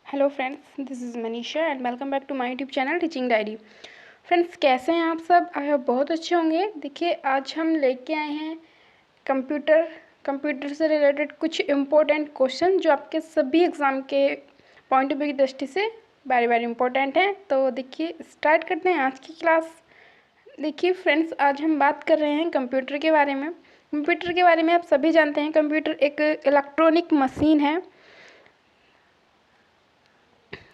Hello friends, this is Manisha and welcome back to my YouTube channel teaching diary. Friends, कैसे हैं आप सब? I hope बहुत अच्छे होंगे। देखिए, आज हम लेके आए हैं कंप्यूटर से रिलेटेड कुछ इम्पोर्टेंट क्वेश्चन जो आपके सभी एग्ज़ाम के पॉइंट ऑफ व्यू की दृष्टि से वेरी वेरी इंपॉर्टेंट हैं। तो देखिए, स्टार्ट करते हैं आज की क्लास। देखिए फ्रेंड्स, आज हम बात कर रहे हैं कंप्यूटर के बारे में। कंप्यूटर के बारे में आप सभी जानते हैं, कंप्यूटर एक इलेक्ट्रॉनिक मशीन है।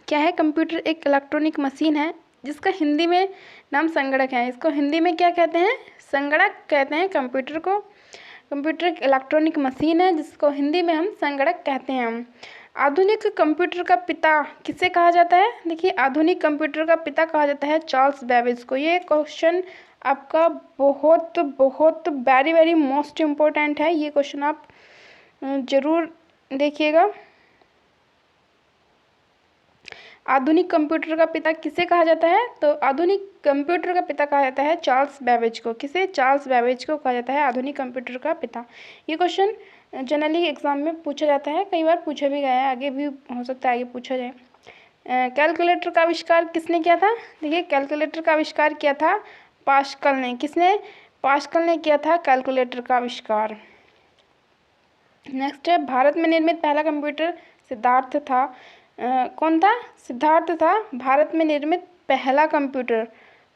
क्या है? कंप्यूटर एक इलेक्ट्रॉनिक मशीन है जिसका हिंदी में नाम संगणक है। इसको हिंदी में क्या कहते हैं? संगणक कहते हैं कंप्यूटर को। कंप्यूटर एक इलेक्ट्रॉनिक मशीन है जिसको हिंदी में हम संगणक कहते हैं। आधुनिक कंप्यूटर का पिता किसे कहा जाता है? देखिए, आधुनिक कंप्यूटर का पिता कहा जाता है चार्ल्स बेबेज को। ये क्वेश्चन आपका बहुत बहुत वेरी वेरी मोस्ट इम्पोर्टेंट है। ये क्वेश्चन आप ज़रूर देखिएगा। आधुनिक कंप्यूटर का पिता किसे कहा जाता है? तो आधुनिक कंप्यूटर का पिता कहा जाता है चार्ल्स बेबेज को। किसे? चार्ल्स बेबेज को कहा जाता है आधुनिक कंप्यूटर का पिता। ये क्वेश्चन जनरली एग्जाम में पूछा जाता है, कई बार पूछा भी गया है, आगे भी हो सकता है आगे पूछा जाए। कैलकुलेटर का आविष्कार किसने किया था? देखिए, कैलकुलेटर का आविष्कार किया था पास्कल ने। किसने? पास्कल ने किया था कैलकुलेटर का आविष्कार। नेक्स्ट है, भारत में निर्मित पहला कंप्यूटर सिद्धार्थ था। कौन था? सिद्धार्थ था भारत में निर्मित पहला कंप्यूटर।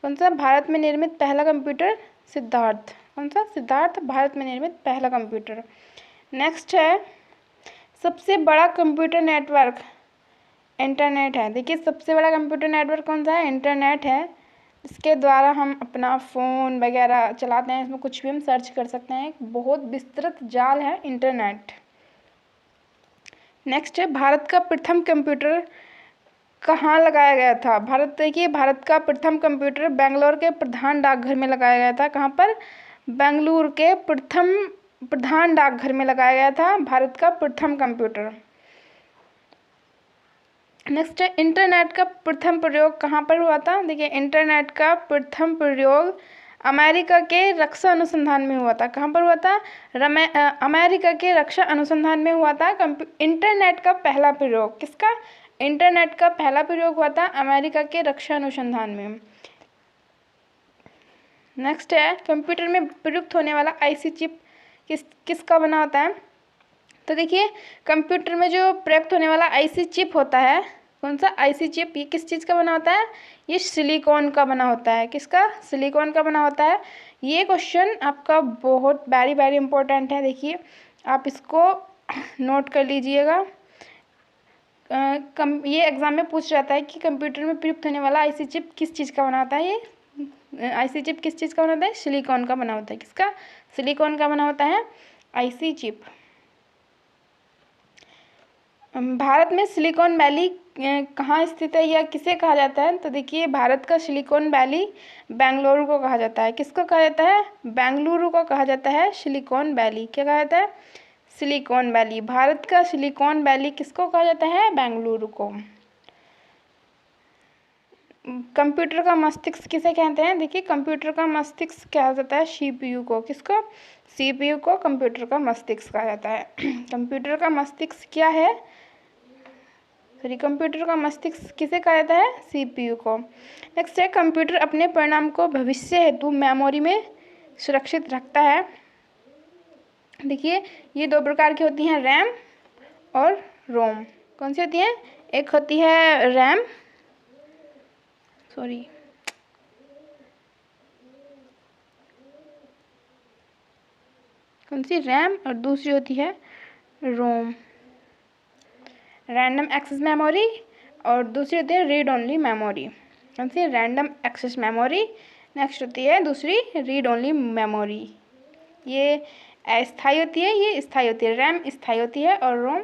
कौन सा? भारत में निर्मित पहला कंप्यूटर सिद्धार्थ। कौन सा? सिद्धार्थ भारत में निर्मित पहला कंप्यूटर। नेक्स्ट है, सबसे बड़ा कंप्यूटर नेटवर्क इंटरनेट है। देखिए, सबसे बड़ा कंप्यूटर नेटवर्क कौन सा है? इंटरनेट है। इसके द्वारा हम अपना फ़ोन वगैरह चलाते हैं, इसमें कुछ भी हम सर्च कर सकते हैं। एक बहुत विस्तृत जाल है इंटरनेट। नेक्स्ट है, भारत का प्रथम कंप्यूटर कहाँ लगाया गया था? देखिए, भारत का प्रथम कंप्यूटर बेंगलोर के प्रधान डाकघर में लगाया गया था। कहाँ पर? बेंगलुरु के प्रधान डाकघर में लगाया गया था भारत का प्रथम कंप्यूटर। नेक्स्ट है, इंटरनेट का प्रथम प्रयोग कहाँ पर हुआ था? देखिए, इंटरनेट का प्रथम प्रयोग अमेरिका के रक्षा अनुसंधान में हुआ था। कहाँ पर हुआ था? अमेरिका के रक्षा अनुसंधान में हुआ था इंटरनेट का पहला प्रयोग। किसका? इंटरनेट का पहला प्रयोग हुआ था अमेरिका के रक्षा अनुसंधान में। नेक्स्ट है, कंप्यूटर में प्रयुक्त होने वाला आईसी चिप किसका बना होता है? तो देखिए, कंप्यूटर में जो प्रयुक्त होने वाला आईसी चिप होता है, कौन सा आईसी चिप, ये किस चीज़ का बना होता है? ये सिलिकॉन का बना होता है। किसका? सिलिकॉन का बना होता है। ये क्वेश्चन आपका बहुत वेरी वेरी इंपॉर्टेंट है। देखिए, आप इसको नोट कर लीजिएगा। ये एग्जाम में पूछ जाता है कि कंप्यूटर में प्रयुक्त होने वाला आईसी चिप किस चीज़ का बना होता है? ये आईसी चिप किस चीज़ का बना होता है? सिलिकॉन का बना होता है। किसका? सिलिकॉन का बना होता है आईसी चिप। भारत में सिलिकॉन वैली कहाँ स्थित है या किसे कहा जाता है? तो देखिए, भारत का सिलिकॉन वैली बेंगलुरु को कहा जाता है। किसको कहा जाता है? बेंगलुरु को कहा जाता है सिलिकॉन वैली। क्या कहा जाता है? Silicon valley. भारत का सिलिकॉन वैली किसको कहा जाता है? बेंगलुरु को। कंप्यूटर का मस्तिष्क किसे कहते हैं? देखिए, कंप्यूटर का मस्तिष्क कहा जाता है सीपीयू को। किसको? सीपीयू को कंप्यूटर का मस्तिष्क कहा जाता है। कंप्यूटर का मस्तिष्क क्या है? कंप्यूटर का मस्तिष्क किसे कहा जाता है? सीपीयू को। नेक्स्ट है, कंप्यूटर अपने परिणाम को भविष्य हेतु मेमोरी में सुरक्षित रखता है। देखिए, ये दो प्रकार की होती हैं, रैम और रोम। कौन सी होती हैं? एक होती है रैम, कौन सी? रैम, और दूसरी होती है रोम, रैंडम एक्सेस मेमोरी, और दूसरी होती है रीड ओनली मेमोरी। कौन सी? Random access memory. नेक्स्ट होती है दूसरी रीड ओनली मेमोरी। ये अस्थायी होती है, ये स्थायी होती है। रैम स्थायी होती है और रोम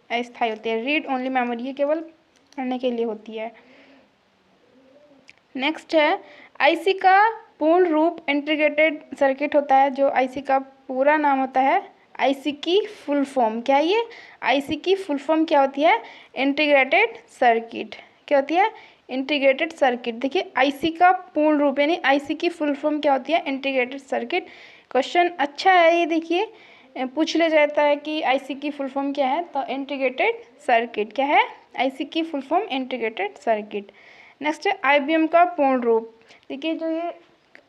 अस्थायी होती है। रीड ओनली मेमोरी ये केवल पढ़ने के लिए होती है। नेक्स्ट है, आईसी का पूर्ण रूप इंटीग्रेटेड सर्किट होता है। जो आईसी का पूरा नाम होता है, आईसी की फुल फॉर्म क्या है? ये आईसी की फुल फॉर्म क्या होती है? Integrated circuit. क्या होती है? Integrated circuit. देखिए, आईसी का पूर्ण रूप यानी आईसी की फुल फॉर्म क्या होती है? Integrated circuit. क्वेश्चन अच्छा है ये। देखिए, पूछ लिया जाता है कि आईसी की फुल फॉर्म क्या है, तो इंटीग्रेटेड सर्किट। क्या है? आईसी की full form integrated circuit. Next है आईबीएम का पूर्ण रूप। देखिए जो ये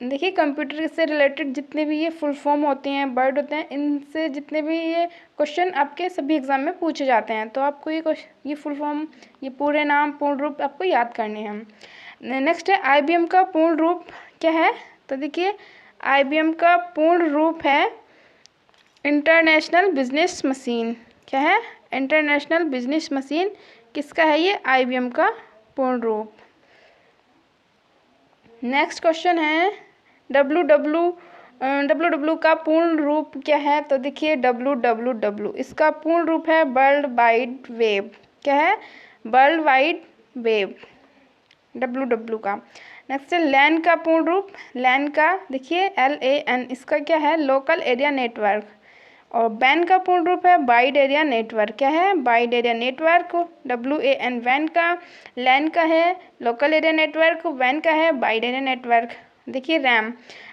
देखिए कंप्यूटर से रिलेटेड जितने भी ये फुल फॉर्म होते हैं, वर्ड होते हैं, इनसे जितने भी ये क्वेश्चन आपके सभी एग्जाम में पूछे जाते हैं, तो आपको ये फुल फॉर्म, ये पूरे नाम, पूर्ण रूप आपको याद करने हैं। नेक्स्ट है आईबीएम का पूर्ण रूप क्या है, तो देखिए आईबीएम का पूर्ण रूप है इंटरनेशनल बिजनेस मशीन। क्या है? इंटरनेशनल बिजनेस मशीन किसका है? ये आईबीएम का पूर्ण रूप। नेक्स्ट क्वेश्चन है डब्ल्यू का पूर्ण रूप क्या है, तो देखिए डब्ल्यू इसका पूर्ण रूप है वर्ल्ड वाइड वेब। क्या है? वर्ल्ड वाइड वेब, डब्ल्यू का। नेक्स्ट है लैन का पूर्ण रूप। लैन का देखिए LAN, इसका क्या है? Local area network. और वैन का पूर्ण रूप है वाइड एरिया नेटवर्क। क्या है? वाइड एरिया नेटवर्क, WAN वैन का। लैन का है लोकल एरिया नेटवर्क, वैन का है वाइड एरिया नेटवर्क। देखिए रैम,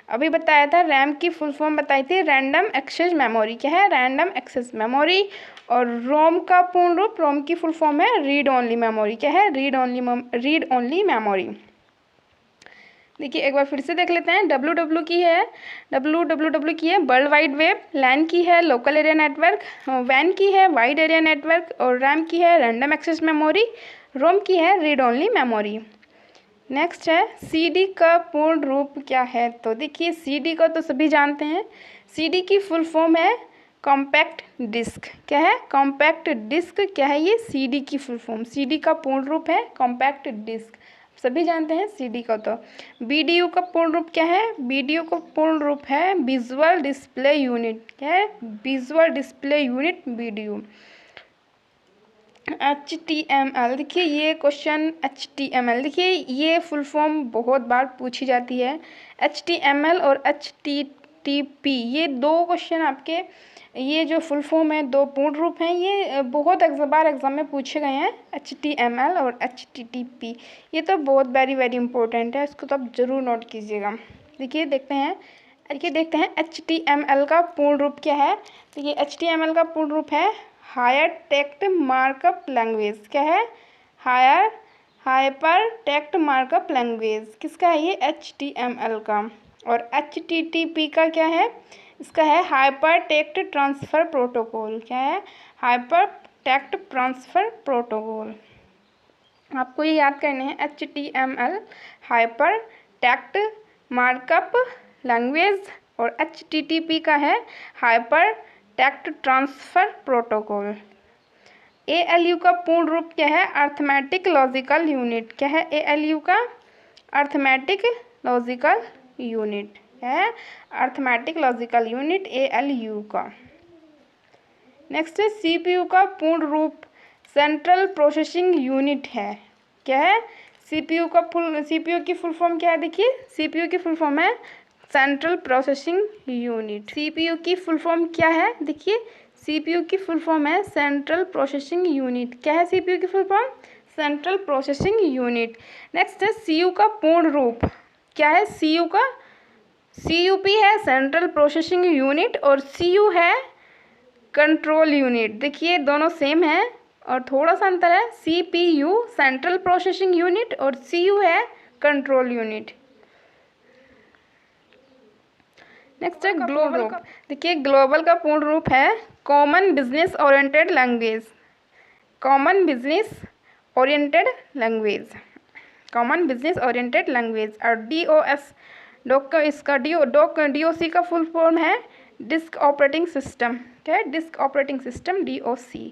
अभी बताया था, रैम की फुल फॉर्म बताई थी रैंडम एक्सेस मेमोरी। क्या है? Random access memory. और रोम का पूर्ण रूप, रोम की फुल फॉर्म है रीड ओनली मेमोरी। क्या है? Read only memory. देखिए एक बार फिर से देख लेते हैं। डब्ल्यू की है वर्ल्ड वाइड वेब। लैन की है लोकल एरिया नेटवर्क। वैन की है वाइड एरिया नेटवर्क। और रैम की है रैंडम एक्सेस मेमोरी। रोम की है रीड ओनली मेमोरी। नेक्स्ट है सीडी का पूर्ण रूप क्या है, तो देखिए सीडी को तो सभी जानते हैं। सीडी की फुल फॉर्म है कॉम्पैक्ट डिस्क। क्या है? Compact disc. क्या है ये? सीडी की फुल फॉर्म। सीडी का पूर्ण रूप है कॉम्पैक्ट डिस्क, सभी जानते हैं सीडी का। तो बीडीयू का पूर्ण रूप क्या है? बीडीयू का पूर्ण रूप है विजुअल डिस्प्ले यूनिट। क्या है? Visual display unit, BDU. HTML, देखिए ये क्वेश्चन HTML, देखिए ये फुल फॉर्म बहुत बार पूछी जाती है। HTML और HTTP, ये दो क्वेश्चन आपके, ये जो फुल फॉर्म है, दो पूर्ण रूप हैं, ये बहुत बार एग्जाम में पूछे गए हैं। HTML और HTTP, ये तो बहुत वेरी इंपॉर्टेंट है, इसको तो आप जरूर नोट कीजिएगा। देखिए देखते हैं HTML का पूर्ण रूप क्या है। देखिए HTML का पूर्ण रूप है हायर टेक्स्ट मार्कअप लैंग्वेज। क्या है? हाइपर टेक्स्ट मार्कअप लैंग्वेज किसका है? ये HTML का। और HTTP का क्या है? इसका है हाइपर टेक्स्ट ट्रांसफ़र प्रोटोकॉल। क्या है? Hyper text transfer protocol. आपको ये याद करने हैं। HTML hyper text markup language और HTTP का है hyper text transfer protocol. ALU का पूर्ण रूप क्या है? Arithmetic logical unit. क्या है ALU का? अर्थमेटिक लॉजिकल यूनिट है, अर्थमेटिक लॉजिकल यूनिट ALU का। नेक्स्ट है CPU का पूर्ण रूप सेंट्रल प्रोसेसिंग यूनिट है। क्या है? CPU की फुल फॉर्म क्या है? देखिए CPU की फुल फॉर्म है सेंट्रल प्रोसेसिंग यूनिट। CPU की फुल फॉर्म क्या है? देखिए CPU की फुल फॉर्म है सेंट्रल प्रोसेसिंग यूनिट। क्या है CPU की full form? Central processing unit. Next है CU का पूर्ण रूप क्या है? CU का CUP है सेंट्रल प्रोसेसिंग यूनिट और CU है कंट्रोल यूनिट। देखिए दोनों सेम है और थोड़ा सा अंतर है। CPU सेंट्रल प्रोसेसिंग यूनिट और CU है कंट्रोल यूनिट। नेक्स्ट है ग्लोबल। देखिए ग्लोबल का पूर्ण रूप है common business oriented language. Common business oriented language, common business oriented language. और DOS इसका DOC का फुल फॉर्म है डिस्क ऑपरेटिंग सिस्टम। क्या है? Disk operating system, DOC।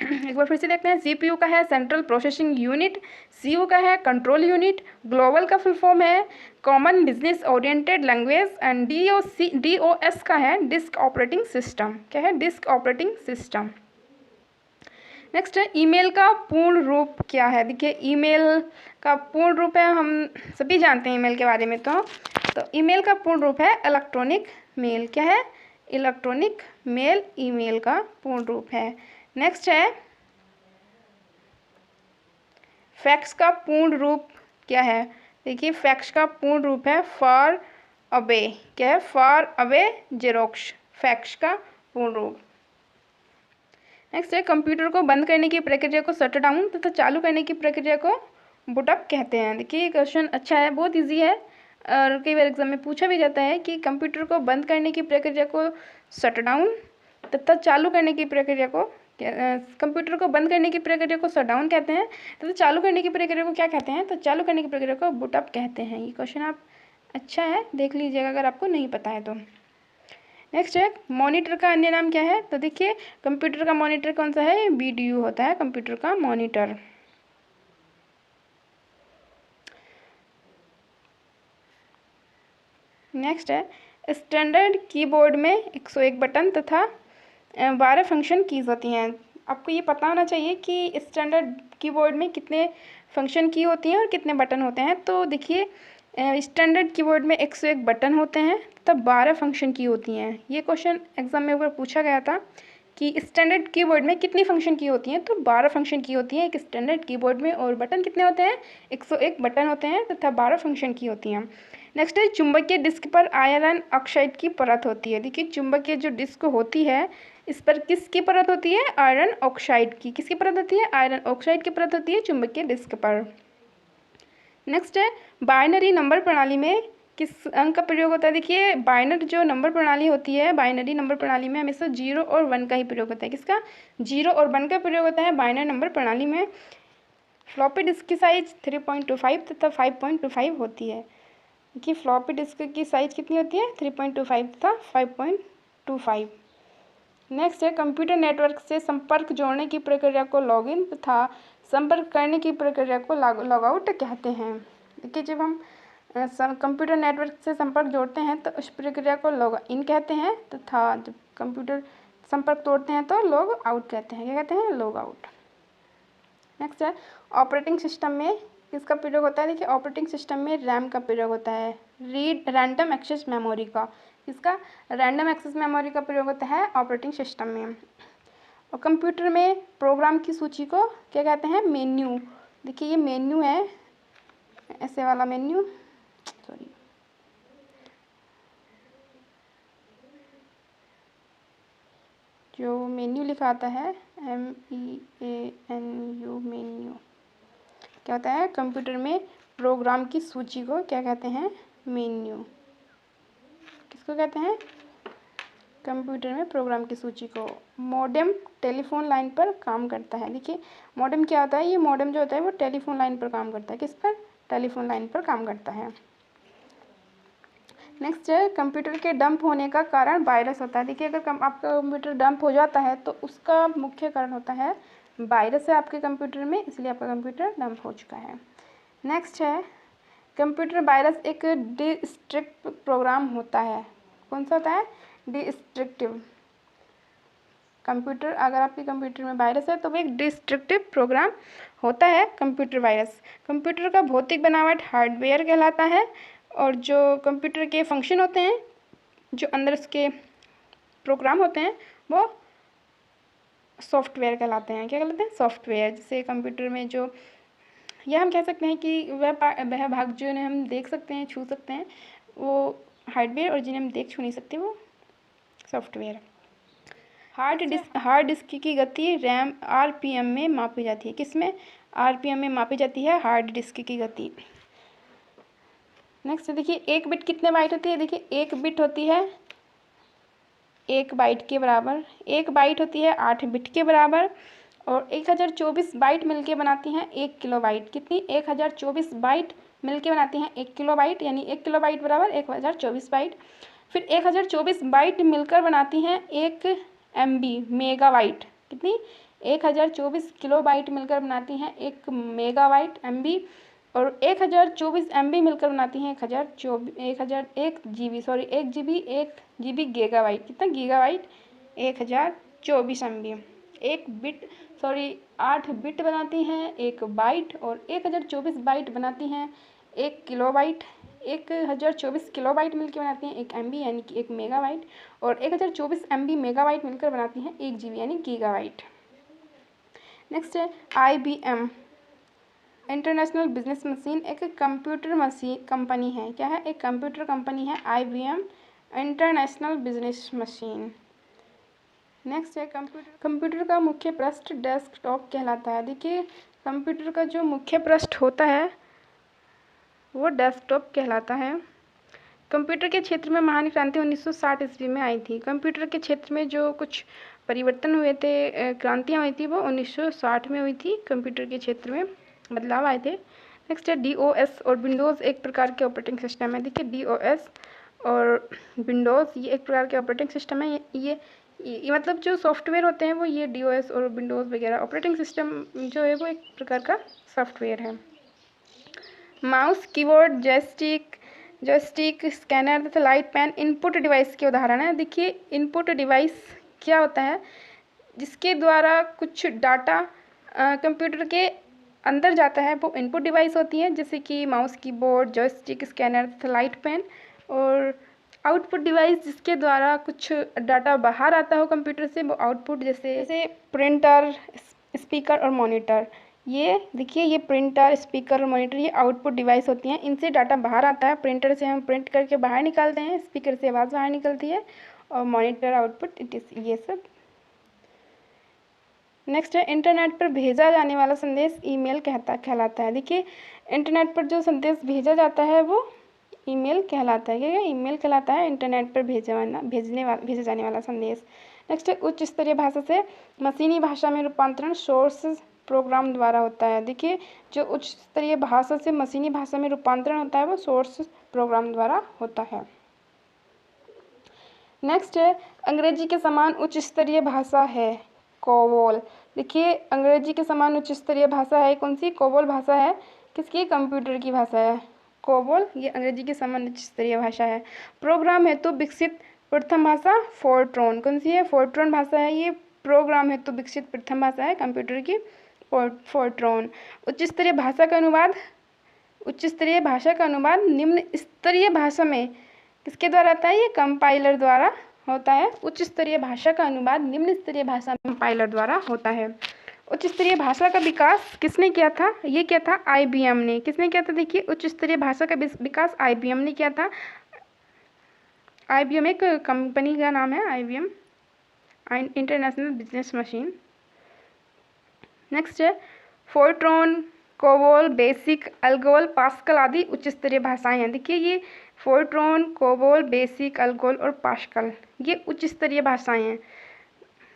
एक बार फिर से देखते हैं। CPU का है सेंट्रल प्रोसेसिंग यूनिट, CU का है कंट्रोल यूनिट, ग्लोबल का फुल फॉर्म है common business oriented language and DOS का है डिस्क ऑपरेटिंग सिस्टम। क्या है? Disk operating system. नेक्स्ट है ईमेल का पूर्ण रूप क्या है। देखिए ईमेल का पूर्ण रूप है, हम सभी जानते हैं ईमेल के बारे में। तो ईमेल का पूर्ण रूप है इलेक्ट्रॉनिक मेल। क्या है? इलेक्ट्रॉनिक मेल ईमेल का पूर्ण रूप है। नेक्स्ट है फैक्स का पूर्ण रूप क्या है। देखिए फैक्स का पूर्ण रूप है फार अवे। क्या है? Far away xerox. फैक्स का पूर्ण रूप। नेक्स्ट है कंप्यूटर को बंद करने की प्रक्रिया को शट डाउन तथा चालू करने की प्रक्रिया को बूट अप कहते हैं। देखिए ये क्वेश्चन अच्छा है, बहुत इजी है और कई बार एग्जाम में पूछा भी जाता है कि कंप्यूटर को बंद करने की प्रक्रिया को शट डाउन तथा चालू करने की प्रक्रिया को कंप्यूटर को बंद करने की प्रक्रिया को शट डाउन कहते हैं तथा चालू करने की प्रक्रिया को क्या कहते हैं, तो चालू करने की प्रक्रिया को बूट अप कहते हैं। ये क्वेश्चन आप अच्छा है, देख लीजिएगा अगर आपको नहीं पता है तो। नेक्स्ट है मॉनिटर का अन्य नाम क्या है, तो देखिए कंप्यूटर का मॉनिटर कौन सा है, बीडीयू होता है कंप्यूटर का मॉनिटर। नेक्स्ट है स्टैंडर्ड कीबोर्ड में 101 बटन तथा 12 फंक्शन कीज होती हैं। आपको ये पता होना चाहिए कि स्टैंडर्ड कीबोर्ड में कितने फंक्शन की होती हैं और कितने बटन होते हैं। तो देखिए स्टैंडर्ड कीबोर्ड में 101 बटन होते हैं तथा 12 फंक्शन की होती हैं। ये क्वेश्चन एग्जाम में ऊपर पूछा गया था कि स्टैंडर्ड कीबोर्ड में कितनी फंक्शन की होती हैं, तो 12 फंक्शन की होती हैं एक स्टैंडर्ड कीबोर्ड में। और बटन कितने होते हैं, 101 बटन होते हैं तथा 12 फंक्शन की होती हैं। नेक्स्ट है चुंबकीय डिस्क पर आयरन ऑक्साइड की परत होती है। देखिए चुंबकीय जो डिस्क होती है इस पर किसकी परत होती है, आयरन ऑक्साइड की। किसकी परत होती है, आयरन ऑक्साइड की परत होती है चुंबकीय डिस्क पर। नेक्स्ट है बाइनरी नंबर प्रणाली में किस अंक का प्रयोग होता है। देखिए बाइनरी जो नंबर प्रणाली होती है, बाइनरी नंबर प्रणाली में हमेशा 0 और 1 का ही प्रयोग होता है। किसका, 0 और 1 का प्रयोग होता है बाइनरी नंबर प्रणाली में। फ्लॉपी डिस्क की साइज 3.25 तथा 5.25 होती है। देखिए फ्लॉपी डिस्क की साइज कितनी होती है, 3.25 तथा 5.25। नेक्स्ट है कंप्यूटर नेटवर्क से संपर्क जोड़ने की प्रक्रिया को लॉगिन तथा संपर्क करने की प्रक्रिया को लॉगआउट कहते हैं। देखिए जब हम कंप्यूटर नेटवर्क से संपर्क जोड़ते हैं तो उस प्रक्रिया को लॉग इन कहते हैं तथा जब कंप्यूटर संपर्क तोड़ते हैं तो लॉग आउट कहते हैं। क्या कहते हैं, लॉग आउट। नेक्स्ट है ऑपरेटिंग सिस्टम में किसका प्रयोग होता है। देखिए ऑपरेटिंग सिस्टम में रैम का प्रयोग होता है, रैंडम एक्सेस मेमोरी का। इसका रैंडम एक्सेस मेमोरी का प्रयोग होता है ऑपरेटिंग सिस्टम में। और कंप्यूटर में प्रोग्राम की सूची को क्या कहते हैं, मेन्यू। देखिए ये मेन्यू है, ऐसे वाला मेन्यू, सॉरी जो मेन्यू लिखा आता है MEANU मेन्यू। क्या होता है, कंप्यूटर में प्रोग्राम की सूची को क्या कहते हैं, मेन्यू। किसको कहते हैं, कंप्यूटर में प्रोग्राम की सूची को। मॉडेम टेलीफोन लाइन पर काम करता है। देखिए मॉडेम क्या होता है, ये मॉडेम जो होता है वो टेलीफोन लाइन पर काम करता है। किस पर, टेलीफोन लाइन पर काम करता है। नेक्स्ट है कंप्यूटर के डंप होने का कारण वायरस होता है। देखिए अगर आपका कंप्यूटर डंप हो जाता है तो उसका मुख्य कारण होता है वायरस है आपके कंप्यूटर में, इसलिए आपका कंप्यूटर डंप हो चुका है। नेक्स्ट है कंप्यूटर वायरस एक डिस्ट्रक्टिव प्रोग्राम होता है। कौन सा होता है, डिस्ट्रक्टिव। कंप्यूटर, अगर आपके कंप्यूटर में वायरस है तो वो एक डिस्ट्रक्टिव प्रोग्राम होता है कंप्यूटर वायरस। कंप्यूटर का भौतिक बनावट हार्डवेयर कहलाता है और जो कंप्यूटर के फंक्शन होते हैं, जो अंदर उसके प्रोग्राम होते हैं, वो सॉफ्टवेयर कहलाते हैं। क्या कहलाते हैं, सॉफ्टवेयर। जैसे कंप्यूटर में जो, या हम कह सकते हैं कि वह भाग जो हम देख सकते हैं, छू सकते हैं, वो हार्डवेयर, और जिन्हें हम देख छू नहीं सकते वो सॉफ्टवेयर। हार्ड डिस्क की गति रैम RPM में मापी जाती है। किसमें, RPM में मापी जाती है हार्ड डिस्क की गति। नेक्स्ट देखिए एक बिट कितने बाइट होती है। देखिए एक बिट होती है 1 बाइट के बराबर, 1 बाइट होती है 8 बिट के बराबर, और 1024 बाइट मिलके बनाती हैं 1 किलोबाइट। कितनी, 1024 बाइट मिलके बनाती हैं 1 किलोबाइट, यानी 1 किलोबाइट बराबर 1024 बाइट। फिर 1024 बाइट मिलकर बनाती हैं 1 MB मेगाबाइट। कितनी, 1024 किलोबाइट मिलकर बनाती हैं 1 मेगाबाइट MB, और 1024 MB मिलकर बनाती हैं 1 GB गीगाबाइट। कितना, गीगाबाइट, 1024 MB। 8 बिट बनाती हैं 1 बाइट, और 1024 बाइट बनाती हैं 1 किलोबाइट। 1024 किलोबाइट मिलकर बनाती हैं 1 MB यानी कि 1 मेगाबाइट, और 1024 MB मेगाबाइट मिलकर बनाती हैं 1 GB यानी गीगाबाइट। नेक्स्ट है IBM इंटरनेशनल बिजनेस मशीन, एक कंप्यूटर मशीन कंपनी है। क्या है, एक कंप्यूटर कंपनी है IBM International Business Machine. Next है कंप्यूटर का मुख्य पृष्ठ डेस्कटॉप कहलाता है। देखिए कंप्यूटर का जो मुख्य पृष्ठ होता है वो डेस्कटॉप कहलाता है। कंप्यूटर के क्षेत्र में महान क्रांति 1960 ईस्वी में आई थी। कंप्यूटर के क्षेत्र में जो कुछ परिवर्तन हुए थे, क्रांतियाँ हुई थी, वो 1960 में हुई थी। कंप्यूटर के क्षेत्र में बदलाव आए थे। नेक्स्ट है DOS और विंडोज़ एक प्रकार के ऑपरेटिंग सिस्टम है। देखिए DOS और विंडोज़ ये एक प्रकार के ऑपरेटिंग सिस्टम है। ये मतलब जो सॉफ्टवेयर होते हैं वो ये DOS और विंडोज़ वगैरह ऑपरेटिंग सिस्टम जो है वो एक प्रकार का सॉफ्टवेयर है। माउस, कीबोर्ड, जॉयस्टिक, स्कैनर तथा लाइट पेन इनपुट डिवाइस के उदाहरण है। देखिए इनपुट डिवाइस क्या होता है, जिसके द्वारा कुछ डाटा कंप्यूटर के अंदर जाता है, वो इनपुट डिवाइस होती है, जैसे कि माउस, कीबोर्ड, जॉयस्टिक, स्कैनर तथा लाइट पेन। और आउटपुट डिवाइस जिसके द्वारा कुछ डाटा बाहर आता हो कंप्यूटर से, वो आउटपुट जैसे प्रिंटर, स्पीकर और मॉनिटर। ये देखिए ये प्रिंटर, स्पीकर और मॉनिटर ये आउटपुट डिवाइस होती हैं। इनसे डाटा बाहर आता है। प्रिंटर से हम प्रिंट करके बाहर निकालते हैं, स्पीकर से आवाज़ बाहर निकलती है, और मॉनिटर आउटपुट ये सब। नेक्स्ट है इंटरनेट पर भेजा जाने वाला संदेश ईमेल कहलाता है। देखिए इंटरनेट पर जो संदेश भेजा जाता है वो ईमेल कहलाता है। क्या ईमेल कहलाता है इंटरनेट पर भेजा जाने वाला संदेश। नेक्स्ट है उच्च स्तरीय भाषा से मशीनी भाषा में रूपांतरण सोर्स प्रोग्राम द्वारा होता है। देखिए जो उच्च स्तरीय भाषा से मशीनी भाषा में रूपांतरण होता है वो सोर्स प्रोग्राम द्वारा होता है। नेक्स्ट है अंग्रेजी के समान उच्च स्तरीय भाषा है कोबोल। देखिए अंग्रेजी के समान उच्च स्तरीय भाषा है कौन सी? कोबोल भाषा है। किसकी? कंप्यूटर की भाषा है कोबोल। ये अंग्रेजी के समान उच्च स्तरीय भाषा है। प्रोग्राम हेतु विकसित प्रथम भाषा फोर्ट्रॉन। कौन सी है? फोर्ट्रॉन भाषा है। ये प्रोग्राम हेतु विकसित प्रथम भाषा है कंप्यूटर की, फोर्ट्रॉन। उच्च स्तरीय भाषा का अनुवाद निम्न स्तरीय भाषा में किसके द्वारा आता है? ये कंपाइलर द्वारा होता है। उच्च स्तरीय भाषा का अनुवाद निम्न स्तरीय भाषा में कंपाइलर द्वारा होता है। उच्च स्तरीय भाषा का विकास किसने किया था? ये किया था IBM ने। किसने किया था? देखिए उच्च स्तरीय भाषा का विकास IBM ने किया था। IBM एक कंपनी का नाम है, IBM International Business Machine. Next है Fortran, COBOL, BASIC, ALGOL, Pascal आदि उच्च स्तरीय भाषाएं हैं। देखिए ये फोर्ट्रॉन, कोबोल, बेसिक, अल्गोल और पास्कल ये उच्च स्तरीय भाषाएं हैं।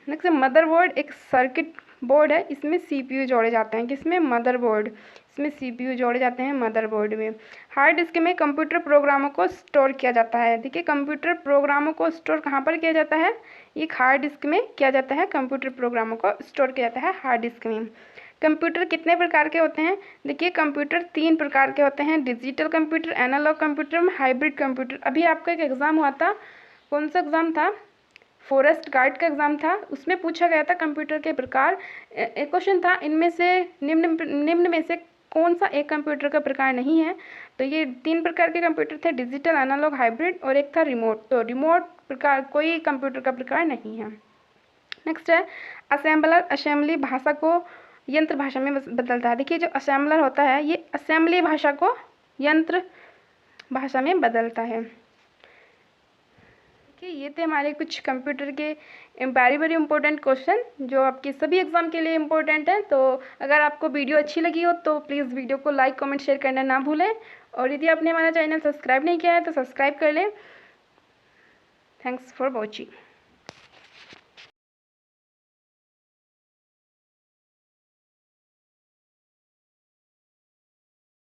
नेक्स्ट है मदरबोर्ड, एक सर्किट बोर्ड है, इसमें CPU जोड़े जाते हैं। किसमें? मदरबोर्ड, इसमें CPU जोड़े जाते हैं मदरबोर्ड में। हार्ड डिस्क में कंप्यूटर प्रोग्रामों को स्टोर किया जाता है। देखिए कंप्यूटर प्रोग्रामों को स्टोर कहाँ पर किया जाता है? एक हार्ड डिस्क में किया जाता है। कंप्यूटर प्रोग्रामों को स्टोर किया जाता है हार्ड डिस्क में। कंप्यूटर कितने प्रकार के होते हैं? देखिए कंप्यूटर 3 प्रकार के होते हैं, digital computer, analogue computer, hybrid computer. अभी आपका एक एग्ज़ाम हुआ था, कौन सा एग्ज़ाम था? फॉरेस्ट गार्ड का एग्ज़ाम था, उसमें पूछा गया था कंप्यूटर के प्रकार। एक क्वेश्चन था इनमें से निम्न में से कौन सा एक कंप्यूटर का प्रकार नहीं है? तो ये 3 प्रकार के कंप्यूटर थे, डिजिटल, एनालॉग, हाइब्रिड, और एक था रिमोट। तो रिमोट प्रकार कोई कंप्यूटर का प्रकार नहीं है। नेक्स्ट है असेंबलर, असेंबली भाषा को यंत्र भाषा में बदलता है। देखिए जो असेंबलर होता है ये असेंबली भाषा को यंत्र भाषा में बदलता है। ये थे हमारे कुछ कंप्यूटर के वेरी इंपॉर्टेंट क्वेश्चन जो आपके सभी एग्जाम के लिए इम्पोर्टेंट है। तो अगर आपको वीडियो अच्छी लगी हो तो प्लीज़ वीडियो को लाइक, कमेंट, शेयर करना ना भूलें, और यदि आपने हमारा चैनल सब्सक्राइब नहीं किया है तो सब्सक्राइब कर लें। Thanks for watching.